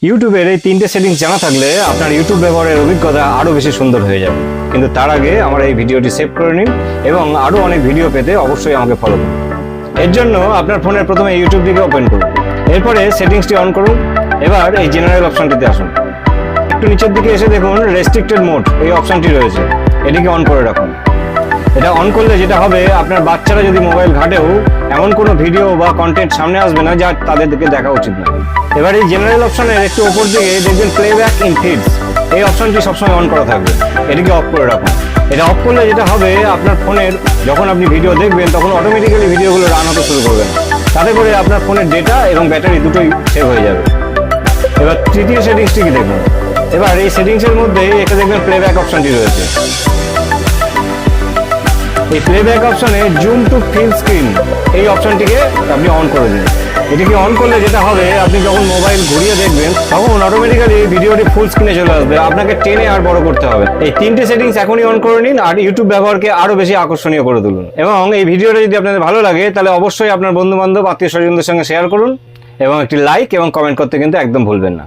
ইউটিউবের এই তিনটে সেটিংস জানা থাকলে আপনার ইউটিউব ব্যবহারের অভিজ্ঞতা আরও বেশি সুন্দর হয়ে যাবে। কিন্তু তার আগে আমার এই ভিডিওটি সেভ করে নিন এবং আরও অনেক ভিডিও পেতে অবশ্যই আমাকে ফলো করুন। এর জন্য আপনার ফোনের প্রথমে ইউটিউবটিকে ওপেন করুন, এরপরে সেটিংসটি অন করুন। এবার এই জেনারেল অপশনটিতে আসুন, একটু নিচের দিকে এসে দেখুন রেস্ট্রিক্টেড মোড এই অপশনটি রয়েছে, এটিকে অন করে রাখুন। এটা অন করলে যেটা হবে, আপনার বাচ্চারা যদি মোবাইল ঘাটেও এমন কোনো ভিডিও বা কন্টেন্ট সামনে আসবে না যা তাদেরকে দেখা উচিত না। এবার এই জেনারেল অপশনের একটু ওপর দিকে দেখবেন প্লেব্যাক ইন ফিডস, এই অপশনটি সবসময় অন করা থাকবে, এটিকে অফ করে রাখুন। এটা অফ করলে যেটা হবে, আপনার ফোনের যখন আপনি ভিডিও দেখবেন তখন অটোমেটিক্যালি ভিডিওগুলো রান হতে শুরু করবে না, তাতে করে আপনার ফোনের ডেটা এবং ব্যাটারি দুটোই সেভ হয়ে যাবে। এবার তৃতীয় সেটিংসটি কি দেখুন। এবার এই সেটিংসের মধ্যে একটা দেখবেন প্লেব্যাক অপশনটি রয়েছে। এই প্লেব্যাক অপশনে জুম টু ফিল স্ক্রিন এই অপশনটিকে আপনি অন করে দিন। এটিকে অন করলে যেটা হবে, আপনি যখন মোবাইল ঘুরিয়ে দেখবেন তখন অটোমেটিক্যালি ভিডিওটি ফুল স্ক্রিনে চলে আসবে, আপনাকে টেনে আর বড় করতে হবে। এই তিনটে সেটিংস এখনই অন করে নিন আর ইউটিউব ব্যবহারকে আরো বেশি আকর্ষণীয় করে তুলুন। এবং এই ভিডিওটা যদি আপনাদের ভালো লাগে তাহলে অবশ্যই আপনার বন্ধু বান্ধব আত্মীয় স্বজনদের সঙ্গে শেয়ার করুন এবং একটি লাইক এবং কমেন্ট করতে কিন্তু একদম ভুলবেন না।